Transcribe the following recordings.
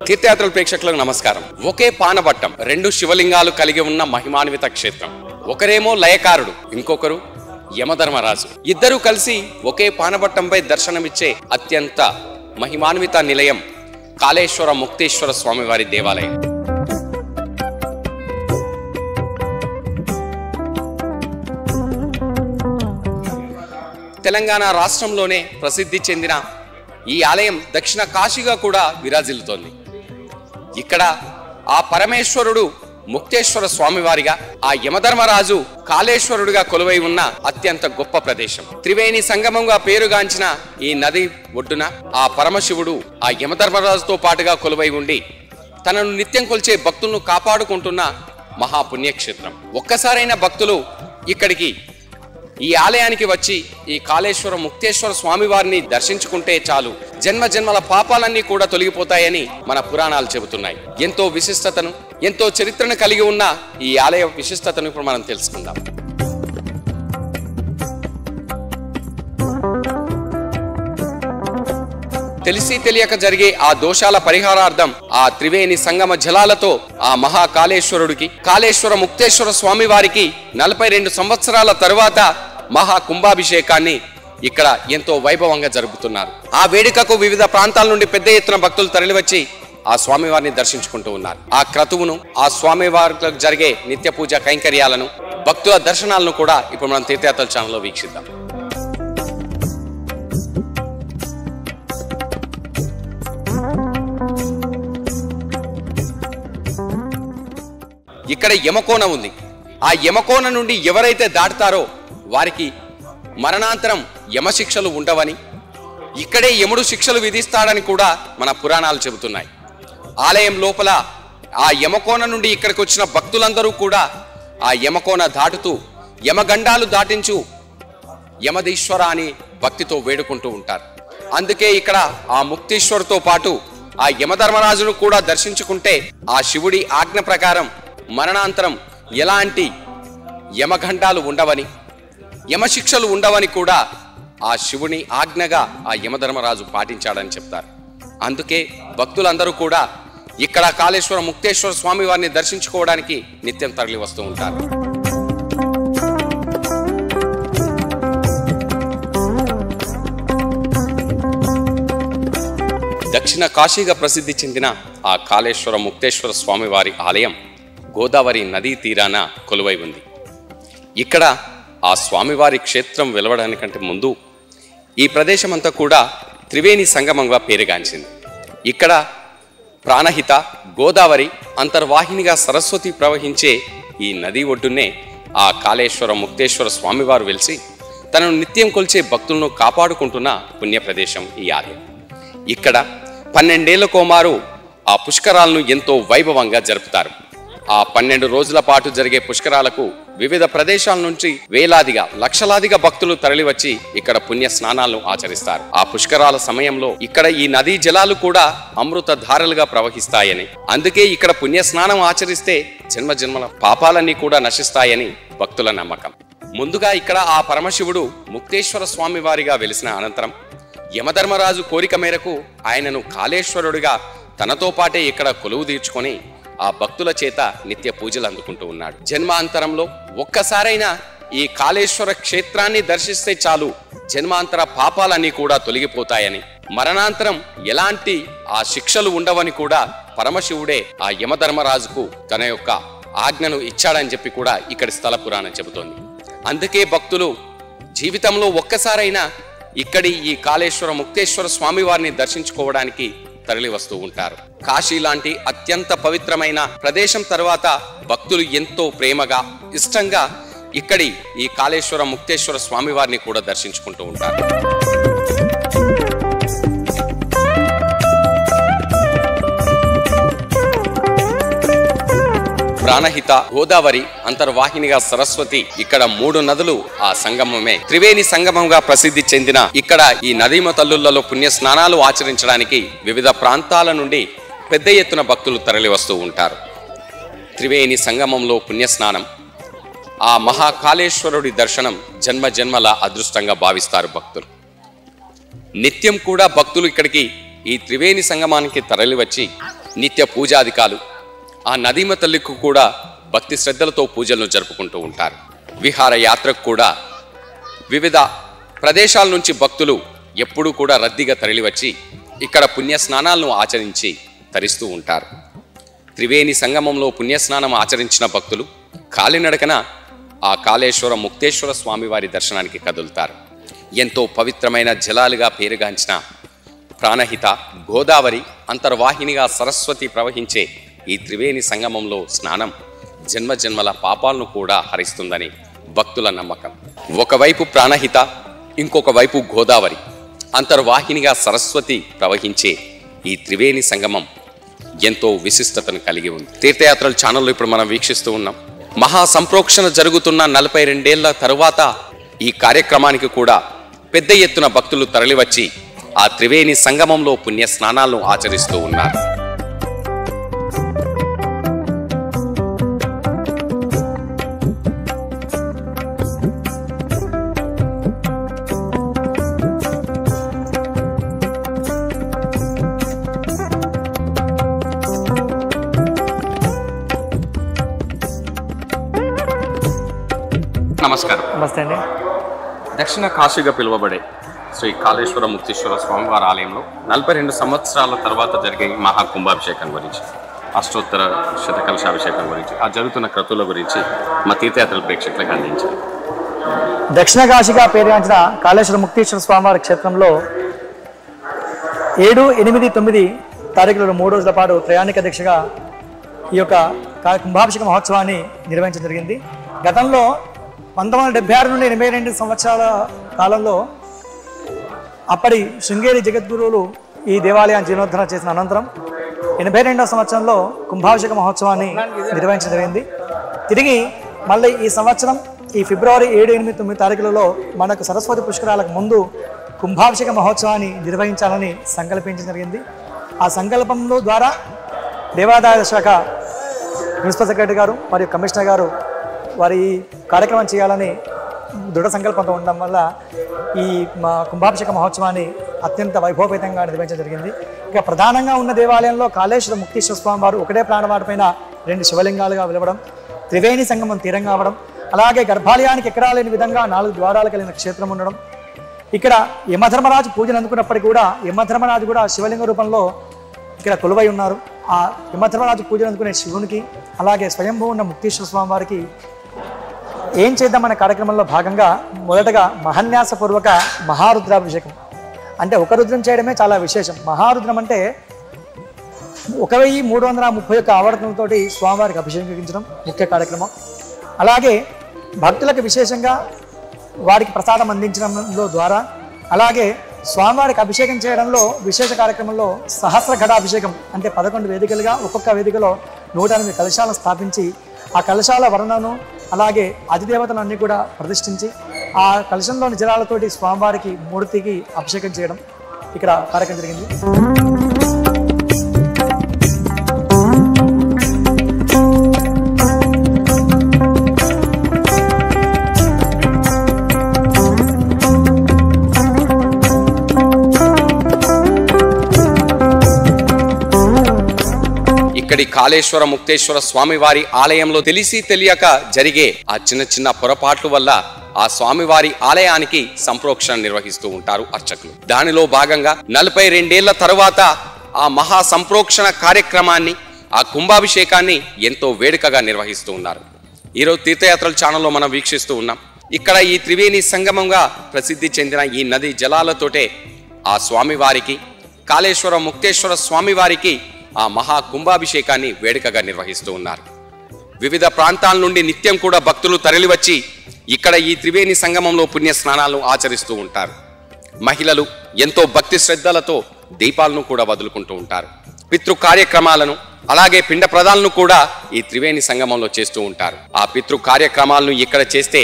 తీర్థయాత్రల ప్రేక్షకులకు నమస్కారం. ఒకే పానబట్టం, రెండు శివలింగాలు కలిగి ఉన్న మహిమాన్విత క్షేత్రం. ఒకరేమో లయకారుడు, ఇంకొకరు యమధర్మరాజు. ఇద్దరూ కలిసి ఒకే పానబట్టంపై దర్శనమిచ్చే అత్యంత మహిమాన్విత నిలయం కాళేశ్వర ముక్తేశ్వర స్వామివారి దేవాలయం. తెలంగాణ రాష్ట్రంలోనే ప్రసిద్ధి చెందిన ఈ ఆలయం దక్షిణ కాశీగా కూడా విరాజిల్లుతోంది. ఇక్కడ ఆ పరమేశ్వరుడు ముక్తేశ్వర స్వామివారిగా, ఆ యమధర్మరాజు కాళేశ్వరుడిగా కొలువై ఉన్న అత్యంత గొప్ప ప్రదేశం. త్రివేణి సంగమంగా పేరుగాంచిన ఈ నది ఒడ్డున ఆ పరమశివుడు ఆ యమధర్మరాజుతో పాటుగా కొలువై ఉండి తనను నిత్యం కొలిచే భక్తులను కాపాడుకుంటున్న మహాపుణ్యక్షేత్రం. ఒక్కసారైన భక్తులు ఇక్కడికి ఈ ఆలయానికి వచ్చి ఈ కాళేశ్వర ముక్తేశ్వర స్వామివారిని దర్శించుకుంటే చాలు, జన్మ జన్మల పాపాలన్నీ కూడా తొలగిపోతాయని మన పురాణాలు చెబుతున్నాయి. ఎంతో విశిష్టతను, ఎంతో చరిత్రను కలిగి ఉన్న ఈ ఆలయ విశిష్టతను ఇప్పుడు మనం తెలుసుకుందాం. తెలిసి తెలియక జరిగే ఆ దోషాల పరిహారార్థం ఆ త్రివేణి సంగమ జలాలతో ఆ మహాకాళేశ్వరుడికి, కాళేశ్వర ముక్తేశ్వర స్వామివారికి 42 సంవత్సరాల తరువాత మహా కుంభాభిషేకాన్ని ఇక్కడ ఎంతో వైభవంగా జరుపుతున్నారు. ఆ వేడుకకు వివిధ ప్రాంతాల నుండి పెద్ద ఎత్తున భక్తులు తరలివచ్చి ఆ స్వామివారిని దర్శించుకుంటూ ఉన్నారు. ఆ క్రతువును, ఆ స్వామివారికి జరిగే నిత్య పూజ కైంకర్యాలను, భక్తుల దర్శనాలను కూడా ఇప్పుడు మనం తీర్థయాత్రల ఛానల్లో వీక్షిద్దాం. ఇక్కడ యమకోన ఉంది. ఆ యమకోన నుండి ఎవరైతే దాటుతారో వారికి మరణాంతరం యమశిక్షలు ఉండవని, ఇక్కడే యముడు శిక్షలు విధిస్తాడని కూడా మన పురాణాలు చెబుతున్నాయి. ఆలయం లోపల ఆ యమకోన నుండి ఇక్కడికి వచ్చిన భక్తులందరూ కూడా ఆ యమకోన దాటుతూ యమగండాలు దాటించు యమదీశ్వర అని భక్తితో వేడుకుంటూ ఉంటారు. అందుకే ఇక్కడ ఆ ముక్తేశ్వరుతో పాటు ఆ యమధర్మరాజును కూడా దర్శించుకుంటే ఆ శివుడి ఆజ్ఞ ప్రకారం మరణాంతరం ఎలాంటి యమగండాలు ఉండవని, యమశిక్షలు ఉండవని కూడా ఆ శివుని ఆజ్ఞగా ఆ యమధర్మరాజు పాటించాడని చెప్తారు. అందుకే భక్తులందరూ కూడా ఇక్కడ కాళేశ్వర ముక్తేశ్వర స్వామి వారిని దర్శించుకోవడానికి నిత్యం తరలి వస్తూ ఉంటారు. దక్షిణ కాశీగా ప్రసిద్ధి చెందిన ఆ కాళేశ్వర ముక్తేశ్వర స్వామివారి ఆలయం గోదావరి నదీ తీరాన కొలువై ఉంది. ఇక్కడ ఆ స్వామివారి క్షేత్రం వెలవడానికంటే ముందు ఈ ప్రదేశం అంతా కూడా త్రివేణి సంగమంగా పేరుగాంచింది. ఇక్కడ ప్రాణహిత, గోదావరి అంతర్వాహినిగా సరస్వతి ప్రవహించే ఈ నది ఒడ్డునే ఆ కాళేశ్వర ముక్తేశ్వర స్వామివారు వెలిసి తనను నిత్యం కొలిచే భక్తులను కాపాడుకుంటున్న పుణ్య ప్రదేశం ఈ ఆలయం. ఇక్కడ 12 ఏళ్లకోమారు ఆ పుష్కరాలను ఎంతో వైభవంగా జరుపుతారు. ఆ 12 రోజుల పాటు జరిగే పుష్కరాలకు వివిధ ప్రదేశాల నుంచి వేలాదిగా, లక్షలాదిగా భక్తులు తరలివచ్చి ఇక్కడ పుణ్య స్నానాలను ఆచరిస్తారు. ఆ పుష్కరాల సమయంలో ఇక్కడ ఈ నదీ జలాలు కూడా అమృత ధారలుగా ప్రవహిస్తాయని, అందుకే ఇక్కడ పుణ్య స్నానం ఆచరిస్తే జన్మ జన్మల పాపాలన్నీ కూడా నశిస్తాయని భక్తుల నమ్మకం. ముందుగా ఇక్కడ ఆ పరమశివుడు ముక్తేశ్వర స్వామి వారిగా వెలిసిన అనంతరం యమధర్మరాజు కోరిక మేరకు ఆయనను కాళేశ్వరుడిగా తనతో పాటే ఇక్కడ కొలువు తీర్చుకొని ఆ భక్తుల చేత నిత్య పూజలు అందుకుంటూ ఉన్నాడు. జన్మాంతరంలో ఒక్కసారైనా ఈ కాళేశ్వర క్షేత్రాన్ని దర్శిస్తే చాలు, జన్మాంతర పాపాలన్నీ కూడా తొలగిపోతాయని, మరణాంతరం ఎలాంటి ఆ శిక్షలు ఉండవని కూడా పరమశివుడే ఆ యమధర్మరాజుకు తన యొక్క ఆజ్ఞను ఇచ్చాడని చెప్పి కూడా ఇక్కడి స్థల పురాణం చెబుతోంది. అందుకే భక్తులు జీవితంలో ఒక్కసారైనా ఇక్కడి ఈ కాళేశ్వర ముక్తేశ్వర స్వామి వారిని దర్శించుకోవడానికి తరలి వస్తూ ఉంటారు. కాశీ లాంటి అత్యంత పవిత్రమైన ప్రదేశం తర్వాత భక్తులు ఎంతో ప్రేమగా, ఇష్టంగా ఇక్కడి ఈ కాళేశ్వర ముక్తేశ్వర స్వామి వారిని కూడా దర్శించుకుంటూ ఉంటారు. ప్రాణహిత, గోదావరి అంతర్వాహినిగా సరస్వతి, ఇక్కడ 3 నదులు ఆ సంగమమే. త్రివేణి సంగమంగా ప్రసిద్ధి చెందిన ఇక్కడ ఈ నదీమ తల్లులలో పుణ్య స్నానాలు ఆచరించడానికి వివిధ ప్రాంతాల నుండి పెద్ద ఎత్తున భక్తులు తరలి వస్తూ ఉంటారు. త్రివేణి సంగమంలో పుణ్యస్నానం, ఆ మహాకాళేశ్వరుడి దర్శనం జన్మ జన్మల అదృష్టంగా భావిస్తారు భక్తులు. నిత్యం కూడా భక్తులు ఇక్కడికి ఈ త్రివేణి సంగమానికి తరలి వచ్చి నిత్య పూజాధికాలు ఆ నదీమ తల్లికి కూడా భక్తి శ్రద్ధలతో పూజలను జరుపుకుంటూ ఉంటారు. విహార యాత్రకు కూడా వివిధ ప్రదేశాల నుంచి భక్తులు ఎప్పుడూ కూడా రద్దీగా తరలివచ్చి ఇక్కడ పుణ్యస్నానాలను ఆచరించి తరిస్తూ ఉంటారు. త్రివేణి సంగమంలో పుణ్యస్నానం ఆచరించిన భక్తులు కాలినడకన ఆ కాళేశ్వర ముక్తేశ్వర స్వామివారి దర్శనానికి కదులుతారు. ఎంతో పవిత్రమైన జలాలుగా పేరుగాంచిన ప్రాణహిత గోదావరి అంతర్వాహినిగా సరస్వతి ప్రవహించే ఈ త్రివేణి సంగమంలో స్నానం జన్మజన్మల పాపాలను కూడా హరిస్తుందని భక్తుల నమ్మకం. ఒకవైపు ప్రాణహిత, ఇంకొక వైపు గోదావరి అంతర్వాహినిగా సరస్వతి ప్రవహించే ఈ త్రివేణి సంగమం ఎంతో విశిష్టతను కలిగి ఉంది. తీర్థయాత్రల ఛానల్లో ఇప్పుడు మనం వీక్షిస్తూ ఉన్నాం. మహా సంప్రోక్షణ జరుగుతున్న 42 ఏళ్ల తరువాత ఈ కార్యక్రమానికి కూడా పెద్ద ఎత్తున భక్తులు తరలివచ్చి ఆ త్రివేణి సంగమంలో పుణ్య స్నానాలను ఆచరిస్తూ ఉన్నారు. నమస్కారం. నమస్తే అండి. దక్షిణ కాశీగా పిలువబడే శ్రీ కాళేశ్వర ముక్తేశ్వర స్వామివారి ఆలయంలో 42 సంవత్సరాల తర్వాత జరిగే మహాకుంభాభిషేకం గురించి, అష్టోత్తర శతకలశాభిషేకం గురించి, ఆ జరుగుతున్న క్రతువుల గురించి మా తీర్థయాత్రల ప్రేక్షకులకు అందించారు. దక్షిణ కాశీగా పేరుగాంచిన కాళేశ్వర ముక్తేశ్వర స్వామివారి క్షేత్రంలో 7, 8, 9 తారీఖులలో 3 రోజుల పాటు ప్రయాణిక దీక్షగా ఈ యొక్క కుంభాభిషేక మహోత్సవాన్ని నిర్వహించడం జరిగింది. గతంలో 1976 నుండి 82 సంవత్సరాల కాలంలో అప్పటి శృంగేరి జగద్గురువులు ఈ దేవాలయాన్ని జీర్ణోద్ధరణ చేసిన అనంతరం 82వ సంవత్సరంలో కుంభాభిషేక మహోత్సవాన్ని నిర్వహించడం జరిగింది. తిరిగి మళ్ళీ ఈ సంవత్సరం ఈ ఫిబ్రవరి 7, 8, 9 తారీఖులలో మనకు సరస్వతి పుష్కరాలకు ముందు కుంభాభిషేక మహోత్సవాన్ని నిర్వహించాలని సంకల్పించడం జరిగింది. ఆ సంకల్పంలో ద్వారా దేవాదాయ శాఖ ప్రిన్సిపల్ సెక్రటరీ గారు మరియు కమిషనర్ గారు వారి కార్యక్రమం చేయాలని దృఢ సంకల్పంతో ఉండడం వల్ల ఈ కుంభాభిషేక మహోత్సవాన్ని అత్యంత వైభవపేతంగా నిర్వహించడం జరిగింది. ఇక ప్రధానంగా ఉన్న దేవాలయంలో కాళేశ్వర ముక్తేశ్వర స్వామి వారు ఒకటే ప్రాణవాటిపైన 2 శివలింగాలుగా వెలవడం, త్రివేణి సంగమం తీరంగా అవ్వడం, అలాగే గర్భాలయానికి ఎక్కడా లేని విధంగా 4 ద్వారాలు కలిగిన క్షేత్రం ఉండడం, ఇక్కడ యమధర్మరాజు పూజలు అందుకున్నప్పటికీ కూడా యమధర్మరాజు కూడా శివలింగ రూపంలో ఇక్కడ కొలువై ఉన్నారు. ఆ యమధర్మరాజు పూజలు అందుకునే శివునికి అలాగే స్వయంభూ ఉన్న ముక్తేశ్వర స్వామి వారికి ఏం చేద్దామనే కార్యక్రమంలో భాగంగా మొదటగా మహాన్యాసపూర్వక మహారుద్రాభిషేకం, అంటే ఒక రుద్రం చేయడమే చాలా విశేషం. మహారుద్రం అంటే 1331 ఆవర్తనంతో స్వామివారికి అభిషేకించడం ముఖ్య కార్యక్రమం. అలాగే భక్తులకు విశేషంగా వారికి ప్రసాదం అందించడంలో ద్వారా, అలాగే స్వామివారికి అభిషేకం చేయడంలో విశేష కార్యక్రమంలో సహస్ర ఘటాభిషేకం అంటే 11 వేదికలుగా ఒక్కొక్క వేదికలో 108 కలశాలను స్థాపించి ఆ కలశాల వర్ణను అలాగే అధిదేవతలన్నీ కూడా ప్రతిష్ఠించి ఆ కలశంలోని జలాలతోటి స్వామివారికి మూర్తికి అభిషేకం చేయడం ఇక్కడ కార్యక్రమం జరిగింది. ఇక్కడి కాళేశ్వర ముక్తేశ్వర స్వామివారి ఆలయంలో తెలిసి తెలియక జరిగే ఆ చిన్న చిన్న పొరపాట్ల వల్ల ఆ స్వామివారి ఆలయానికి సంప్రోక్షణ నిర్వహిస్తూ ఉంటారు అర్చకులు. దానిలో భాగంగా 42 ఏళ్ల తరువాత ఆ మహా సంప్రోక్షణ కార్యక్రమాన్ని, ఆ కుంభాభిషేకాన్ని ఎంతో వేడుకగా నిర్వహిస్తూ ఉన్నారు. ఈరోజు తీర్థయాత్రల ఛానల్లో మనం వీక్షిస్తూ ఉన్నాం. ఇక్కడ ఈ త్రివేణి సంగమంగా ప్రసిద్ధి చెందిన ఈ నది జలాలతోటే ఆ స్వామివారికి, కాళేశ్వర ముక్తేశ్వర స్వామివారికి ఆ మహా కుంభాభిషేకాన్ని వేడుకగా నిర్వహిస్తూ ఉన్నారు. వివిధ ప్రాంతాల నుండి నిత్యం కూడా భక్తులు తరలివచ్చి ఇక్కడ ఈ త్రివేణి సంగమంలో పుణ్య స్నానాలను ఆచరిస్తూ ఉంటారు. మహిళలు ఎంతో భక్తి శ్రద్ధలతో దీపాలను కూడా వదులుకుంటూ ఉంటారు. పితృ కార్యక్రమాలను అలాగే పిండ ప్రదాలను కూడా ఈ త్రివేణి సంగమంలో చేస్తూ ఉంటారు. ఆ పితృ కార్యక్రమాలను ఇక్కడ చేస్తే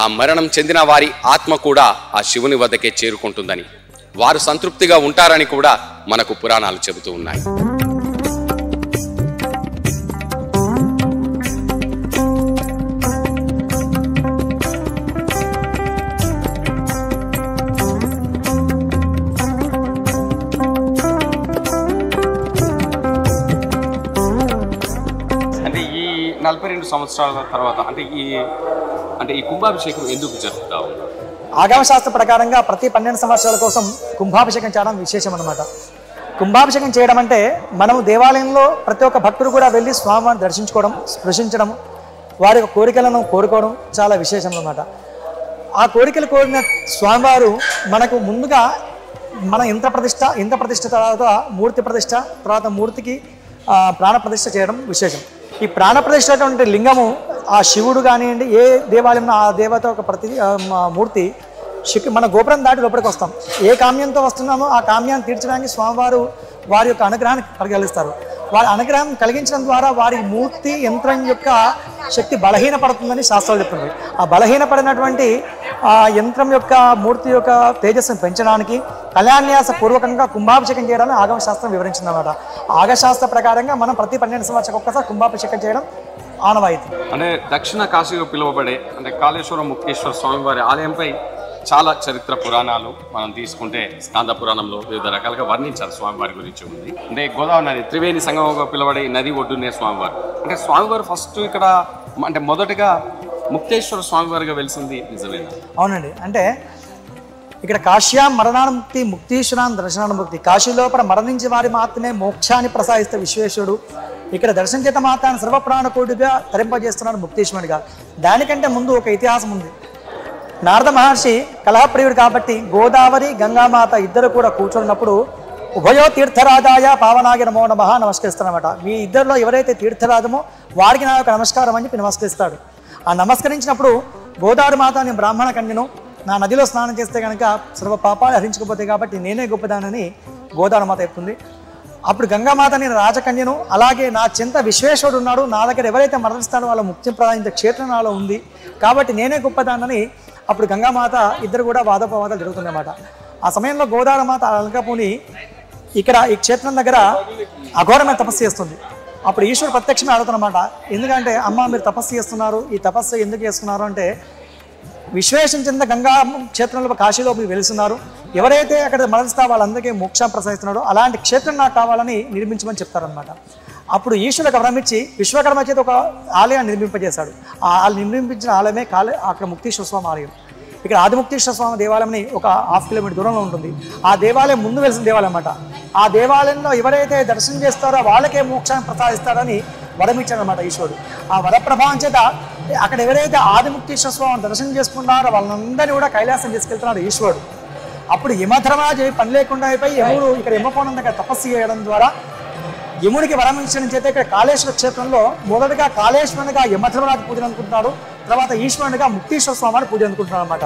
ఆ మరణం చెందిన వారి ఆత్మ కూడా ఆ శివుని వద్దకే చేరుకుంటుందని, వారు సంతృప్తిగా ఉంటారని కూడా మనకు పురాణాలు చెబుతూ ఉన్నాయి. 42 సంవత్సరాల తర్వాత అంటే ఈ కుంభాభిషేకం ఎందుకు జరుగుతా ఉంది? ఆగమ శాస్త్ర ప్రకారంగా ప్రతి 12 సంవత్సరాల కోసం కుంభాభిషేకం చేయడం విశేషం అన్నమాట. కుంభాభిషేకం చేయడం అంటే మనము దేవాలయంలో ప్రతి ఒక్క భక్తుడు కూడా వెళ్ళి స్వామివారిని దర్శించుకోవడం, స్పృశించడం, వారి యొక్క కోరికలను కోరుకోవడం చాలా విశేషం అన్నమాట. ఆ కోరికలు కోరిన స్వామివారు మనకు ముందుగా మన యంత్ర ప్రతిష్ఠ తర్వాత మూర్తి ప్రతిష్ఠ, తర్వాత మూర్తికి ప్రాణ ప్రతిష్ఠ చేయడం విశేషం. ఈ ప్రాణ ప్రతిష్ఠ అటువంటి లింగము ఆ శివుడు కానివ్వండి, ఏ దేవాలయంలో ఆ దేవత ఒక మూర్తి మన గోపురం దాటి లోపలికి వస్తాం. ఏ కామ్యంతో వస్తున్నామో ఆ కామ్యాన్ని తీర్చడానికి స్వామివారు వారి యొక్క అనుగ్రహాన్ని కలిగిస్తారు. వారి అనుగ్రహం కలిగించడం ద్వారా వారి మూర్తి యంత్రం యొక్క శక్తి బలహీనపడుతుందని శాస్త్రాలు చెప్తుంది. ఆ బలహీనపడినటువంటి ఆ యంత్రం యొక్క మూర్తి యొక్క తేజస్సును పెంచడానికి కళ్యాణ్యాస పూర్వకంగా కుంభాభిషేకం చేయడాన్ని ఆగమ శాస్త్రం వివరించిందన్నమాట. ఆగశాస్త్ర ప్రకారంగా మనం ప్రతి 12 సంవత్సరాలకు ఒక్కసారి కుంభాభిషేకం చేయడం ఆనవాయితీ. అంటే దక్షిణ కాశీగా పిలువబడే అంటే కాళేశ్వరం ముక్తేశ్వర స్వామివారి ఆలయంపై చాలా చరిత్ర పురాణాలు మనం తీసుకుంటే స్కాంద పురాణంలో వివిధ రకాలుగా వర్ణించారు స్వామివారి గురించి ఉంది. అంటే గోదావరి నది త్రివేణి సంగమంగా పిలువబడే నది ఒడ్డునే స్వామివారు. అంటే స్వామివారు ఫస్ట్ ఇక్కడ అంటే మొదటగా ముక్తేశ్వర స్వామివారిగా వెలిసింది నిజమేనా? అవునండి. అంటే ఇక్కడ కాశ్యాం మరణానుముక్తి, ముక్తీశ్వరాన్ దర్శనానుముక్తి. కాశీ లోపల మరణించి వారి మాత్రమే మోక్షాన్ని ప్రసాదిస్తే విశ్వేశ్వరుడు, ఇక్కడ దర్శనం చేత మాత్రాన్ని సర్వప్రాణకోడిగా తరింపజేస్తున్నాడు ముక్తేశ్వరుడిగా. దానికంటే ముందు ఒక ఇతిహాసం ఉంది. నారద మహర్షి కలహప్రియుడు కాబట్టి గోదావరి గంగామాత ఇద్దరు కూడా కూర్చున్నప్పుడు ఉభయో తీర్థరాజాయ పావనాయ నమో నమః నమస్కరిస్తారన్నమాట. మీ ఇద్దరిలో ఎవరైతే తీర్థరాజమో వారికి నా యొక్క నమస్కారం అని చెప్పి నమస్కరిస్తాడు. ఆ నమస్కరించినప్పుడు గోదావరి మాత నేను బ్రాహ్మణ కన్యను, నా నదిలో స్నానం చేస్తే కనుక సర్వ పాపాలు హరించకపోతే కాబట్టి నేనే గొప్పదానని గోదావరి మాత చెప్తుంది. అప్పుడు గంగామాత నేను రాజకన్యను, అలాగే నా చెంత విశ్వేశ్వరుడు ఉన్నాడు, నా దగ్గర ఎవరైతే మరణిస్తాడో వాళ్ళ ముక్తి ప్రదాయించే క్షేత్రం నాలో ఉంది కాబట్టి నేనే గొప్పదానని అప్పుడు గంగామాత ఇద్దరు కూడా వాదోపవాదాలు జరుగుతుందన్నమాట. ఆ సమయంలో గోదావరి మాత అలంకపుని ఇక్కడ ఈ క్షేత్రం దగ్గర అఘోరమైన తపస్సు చేస్తుంది. అప్పుడు ఈశ్వరుడు ప్రత్యక్షంగా అడుగుతున్నమాట, ఎందుకంటే అమ్మ మీరు తపస్సు చేస్తున్నారు, ఈ తపస్సు ఎందుకు చేస్తున్నారు అంటే విశ్వేశం చెందిన గంగా క్షేత్రంలో కాశీలో మీరు వెలుస్తున్నారు, ఎవరైతే అక్కడ మరణిస్తా వాళ్ళందరికీ మోక్షం ప్రసాదిస్తున్నాడో అలాంటి క్షేత్రం నాకు కావాలని నిర్మించమని చెప్తారనమాట. అప్పుడు ఈశ్వరుడు గమనించి విశ్వకర్మ చేత ఒక ఆలయాన్ని నిర్మింపజేశాడు. ఆ నిర్మించిన ఆలయమే అక్కడ ముక్తేశ్వర స్వామి ఆలయం. ఇక్కడ ఆదిముక్తేశ్వర స్వామి దేవాలయం ఒక 1/2 కిలోమీటర్ దూరంలో ఉంటుంది. ఆ దేవాలయం ముందు వెలిసిన దేవాలయం అన్నమాట. ఆ దేవాలయంలో ఎవరైతే దర్శనం చేస్తారో వాళ్ళకే మోక్షాన్ని ప్రసాదిస్తారని వరమిచ్చాడనమాట ఈశ్వరుడు. ఆ వరప్రభావం చేత అక్కడ ఎవరైతే ఆదిముక్తేశ్వర స్వామిని దర్శనం చేసుకున్నారో వాళ్ళందరినీ కూడా కైలాసం తీసుకెళ్తున్నాడు ఈశ్వరుడు. అప్పుడు యమధర్మరాజు పని లేకుండా అయిపోయి యముడు ఇక్కడ యమకోణం దగ్గర తపస్సు చేయడం ద్వారా యముడికి వరమించడం చేత ఇక్కడ కాళేశ్వర క్షేత్రంలో మొదటగా కాళేశ్వరునిగా యమధర్మరాజు పూజలు అనుకుంటున్నాడు, తర్వాత ఈశ్వరునిగా ముక్తేశ్వర స్వామిని పూజ అనుకుంటున్నాడు అన్నమాట.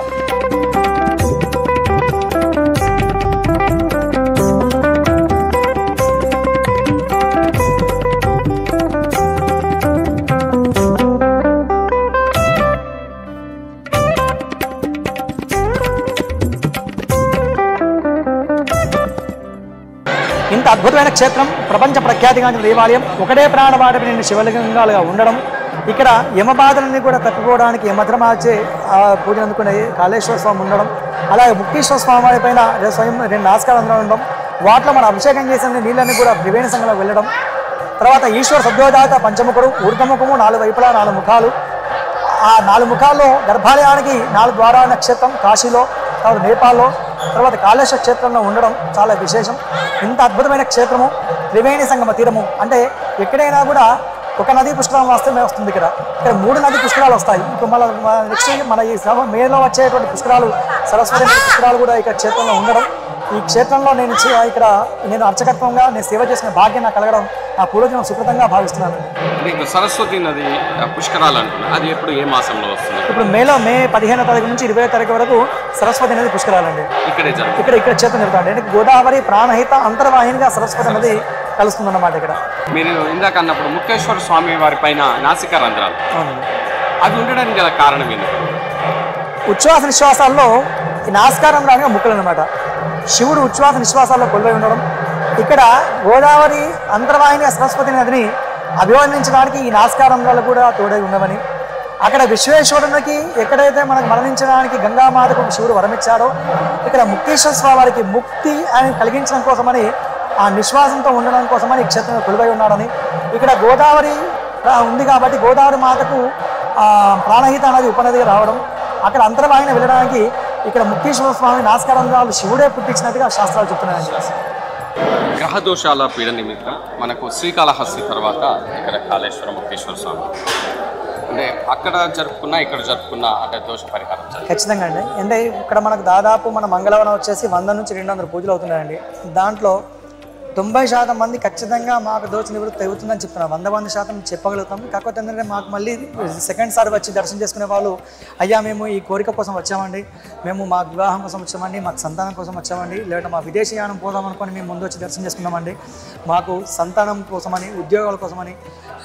ఇంత అద్భుతమైన క్షేత్రం, ప్రపంచ ప్రఖ్యాతిగాంచిన దేవాలయం, ఒకటే ప్రాణవాటిపై నేను శివలింగాలుగా ఉండడం, ఇక్కడ యమబాధలన్నీ కూడా తప్పిపోవడానికి యమధర్మాచే పూజ అందుకునే కాళేశ్వర స్వామి ఉండడం, అలాగే ముక్తేశ్వర స్వామి వారి పైన స్వయం 2 నమస్కారాలు ఉండడం, వాటిలో మనం అభిషేకం చేసిన నీళ్ళన్నీ కూడా త్రివేణి సంగంలో వెళ్ళడం, తర్వాత ఈశ్వర సద్యోజాత పంచముఖుడు, ఊర్ధముఖము 4 వైపులా 4 ముఖాలు, ఆ 4 ముఖాల్లో గర్భాలయానికి 4 ద్వారాల నక్షత్రం కాశీలో, తర్వాత నేపాల్లో, తర్వాత కాళేశ్వర క్షేత్రంలో ఉండడం చాలా విశేషం. ఇంత అద్భుతమైన క్షేత్రము, త్రివేణి సంగమ తీరము. అంటే ఎక్కడైనా కూడా ఒక నదీ పుష్కరం వస్తుంది. ఇక్కడ 3 నదీ పుష్కరాలు వస్తాయి. ఇప్పుడు నెక్స్ట్ మన ఈ మేలో వచ్చేటువంటి పుష్కరాలు, సరస్వతి పుష్కరాలు కూడా ఇక్కడ క్షేత్రంలో ఉండడం, ఈ క్షేత్రంలో నేను అర్చకత్వంగా నేను సేవ చేసిన భాగ్యం నాకు కలగడం నా పూర్వజన్మ సుకృతంగా భావిస్తున్నాను. సరస్వతి నది పుష్కరాలు అంటున్నారు, అది ఎప్పుడు ఏ మాసంలో వస్తుంది? ఇప్పుడు మే 15వ తారీఖు నుంచి 20వ తారీఖు వరకు సరస్వతి నది పుష్కరాలండి. ఇక్కడ క్షేత్రం జరుగుతుంది. అంటే గోదావరి ప్రాణహిత అంతర్వాహినిగా సరస్వతి నది కలుస్తుందన్నమాట. ఇక్కడ మీరు ఇందాక అన్నప్పుడు ముక్తేశ్వర స్వామి వారి పైన నాసికా రంధ్రాలు అవి ఉండడానికి గల కారణం ఏంటి? ఉచ్ఛ్వాస నిశ్వాసాల్లో ఈ నాస్కారం రాగా ముక్కలు అనమాట. శివుడు ఉచ్ఛ్వాస నిశ్వాసాల్లో కొలువై ఉండడం, ఇక్కడ గోదావరి అంతర్వాహిని సరస్వతి నదిని అభివర్ణించడానికి ఈ నాస్కారంలో కూడా తోడై ఉండవని, అక్కడ విశ్వేశ్వరునికి ఎక్కడైతే మనకు మరణించడానికి గంగామాతకు శివుడు వరమిచ్చాడో ఇక్కడ ముక్తేశ్వర స్వామి వారికి ముక్తి అని కలిగించడం కోసమని, ఆ నిశ్వాసంతో ఉండడం కోసమని క్షేత్రంలో కొలువై ఉన్నాడని, ఇక్కడ గోదావరి ఉంది కాబట్టి గోదావరి మాతకు ప్రాణహిత అనేది ఉపనదిగా రావడం, అక్కడ అంతర్వాహిని వెళ్ళడానికి ఇక్కడ ముక్తేశ్వర స్వామి నాస్కారంగాలు శివుడే పుట్టించినట్టుగా శాస్త్రాలు చెప్తున్నాయండి. గ్రహ దోషాల పీడ నిమిత్తం మనకు శ్రీకాళహస్తి తర్వాత ఇక్కడ కాళేశ్వర ముక్తేశ్వర స్వామి అంటే అక్కడ జరుపుకున్నా ఇక్కడ జరుపుకున్నా అంటే దోష పరిహారం ఖచ్చితంగా అండి. అంటే ఇక్కడ మనకు దాదాపు మన మంగళవారం వచ్చేసి 100 నుంచి 200 పూజలు అవుతున్నాయండి. దాంట్లో 90% మంది ఖచ్చితంగా మాకు దోష నివృత్తి అవుతుందని చెప్తున్నారు. 100% చెప్పగలుగుతాం. కాకపోతే ఏంటంటే మాకు మళ్ళీ సెకండ్ సారి వచ్చి దర్శనం చేసుకునే వాళ్ళు, అయ్యా మేము ఈ కోరిక కోసం వచ్చామండి, మేము మా వివాహం కోసం వచ్చామండి, మాకు సంతానం కోసం వచ్చామండి, లేదా మా విదేశీయానం పోదాం అనుకొని మేము ముందు వచ్చి దర్శనం చేసుకున్నామండి, మాకు సంతానం కోసమని, ఉద్యోగాల కోసమని,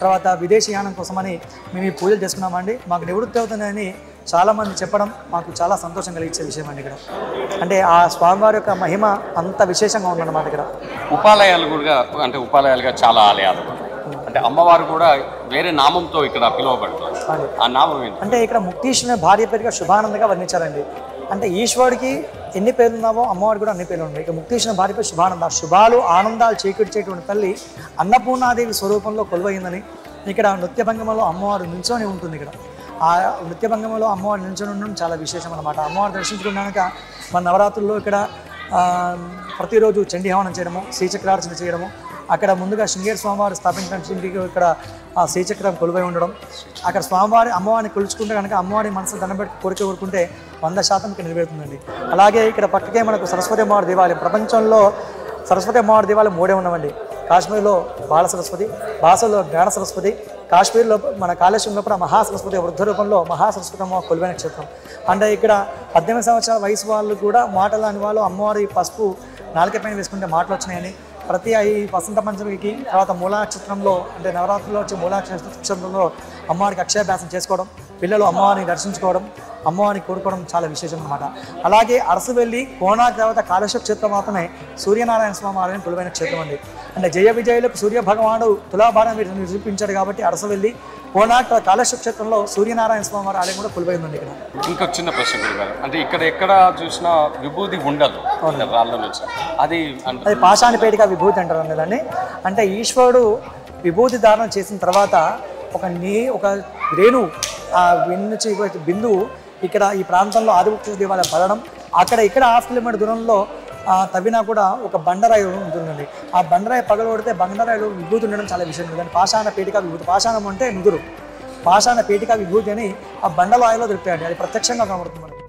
తర్వాత విదేశీయానం కోసమని మేము ఈ పూజలు చేసుకున్నామండి, మాకు నివృత్తి అవుతుందని చాలామంది చెప్పడం మాకు చాలా సంతోషం కలిగించే విషయం అండి. ఇక్కడ అంటే ఆ స్వామివారి యొక్క మహిమ అంత విశేషంగా ఉందన్నమాట. ఇక్కడ ఉపాలయాలు కూడా అంటే ఉపాలయాలుగా చాలా ఆలయాలు అంటే అమ్మవారు కూడా వేరే నామంతో ఇక్కడ పిలువబడుతుంది. ఆ నామం ఏంటి అంటే ఇక్కడ ముక్తీశ్వరుని భార్య పేరుగా శుభానందగా వర్ణించారండి. అంటే ఈశ్వరుడికి ఎన్ని పేర్లు ఉన్నావో అమ్మవారికి కూడా అన్ని పేర్లు ఉన్నాయి. ఇక ముక్తీశ్వరుని భార్య పేరు శుభానంద, శుభాలు ఆనందాలు చేకూర్చేటువంటి తల్లి అన్నపూర్ణాదేవి స్వరూపంలో కొలువైందని ఇక్కడ నృత్యభంగంలో అమ్మవారు నిల్చొని ఉంటుంది. ఇక్కడ ఆ నృత్యభంగంలో అమ్మవారు నిల్చొని ఉండడం చాలా విశేషం అన్నమాట. అమ్మవారు దర్శించుకున్నాక మన నవరాత్రుల్లో ఇక్కడ ప్రతిరోజు చండీ హవనం చేయడము, శ్రీచక్రార్చన చేయడము, అక్కడ ముందుగా శృంగేరి స్వామివారు స్థాపించిన ఇక్కడ ఆ శ్రీచక్రం కొలువై ఉండడం, అక్కడ స్వామివారి అమ్మవారిని కొలుచుకుంటే కనుక అమ్మవారి మనసు దండం పెట్టి కోరిక కోరుకుంటే 100% ఇక్కడ నెరవేరుతుందండి. అలాగే ఇక్కడ పక్కకే మనకు సరస్వతి అమ్మవారి దేవాలయం, ప్రపంచంలో సరస్వతి అమ్మవారి దేవాలయం 3 ఉన్నవండి. కాశ్మీర్లో బాల సరస్వతి, బాసలో జ్ఞాన సరస్వతి, కాశ్మీర్లో మన కాళేశ్వరం లోపల మహాసరస్వతి వృద్ధ రూపంలో మహాసరస్వతి అమ్మ కొలువైన క్షేత్రం. అంటే ఇక్కడ 18 సంవత్సరాల వయసు వాళ్ళు కూడా మాటలు అని వాళ్ళు అమ్మవారి పసుపు నాలుక పైన వేసుకుంటే మాటలు వచ్చినాయని, ప్రతి ఈ వసంత పంచమికి తర్వాత మూలా నక్షత్రంలో అంటే నవరాత్రుల్లో వచ్చే మూలా నక్షత్రంలో అమ్మవారికి అక్షయాభ్యాసం చేసుకోవడం, పిల్లలు అమ్మవారిని దర్శించుకోవడం, అమ్మవారిని కోరుకోవడం చాలా విశేషం అన్నమాట. అలాగే అరసవెల్లి కోనార్క్ తర్వాత కాళేశ్వర క్షేత్రం మాత్రమే సూర్యనారాయణ స్వామి ఆలయం కొలువైన క్షేత్రం అండి. అంటే జయ విజయులకు సూర్య భగవానుడు తులాభారం నిరూపించాడు కాబట్టి అరసవెల్లి కోనార్క్ కాళేశ్వర క్షేత్రంలో సూర్యనారాయణ స్వామి వారి ఆలయం కూడా కొలువైందండి. ఇక్కడ ఇంకొక చిన్న ప్రశ్న గురుగారు, అంటే ఇక్కడ ఎక్కడ చూసినా విభూతి ఉండదు రాళ్ళ నుంచి, అది పాషాణపేటిక విభూతి అంటారు అన్నదాన్ని. అంటే ఈశ్వరుడు విభూతి ధారణ చేసిన తర్వాత ఒక రేణు ఆ నుంచి బిందువు ఇక్కడ ఈ ప్రాంతంలో ఆదిముక్త దేవాలయం పడడం, అక్కడ ఇక్కడ 1/2 కిలోమీటర్ దూరంలో తవ్వినా కూడా ఒక బండరాయి ఉంటుందండి. ఆ బండరాయి పగలగొడితే బండరాయిలో విభూతి ఉండడం చాలా విషయం. దాన్ని పాషాణ పేటిక విభూతి, పాషాణం అంటే నుదురు, పాషాణ పేటిక విభూతి అని ఆ బండరాయిలో దొరుకుతాయండి. అది ప్రత్యక్షంగా కనబడుతుంది మనకి.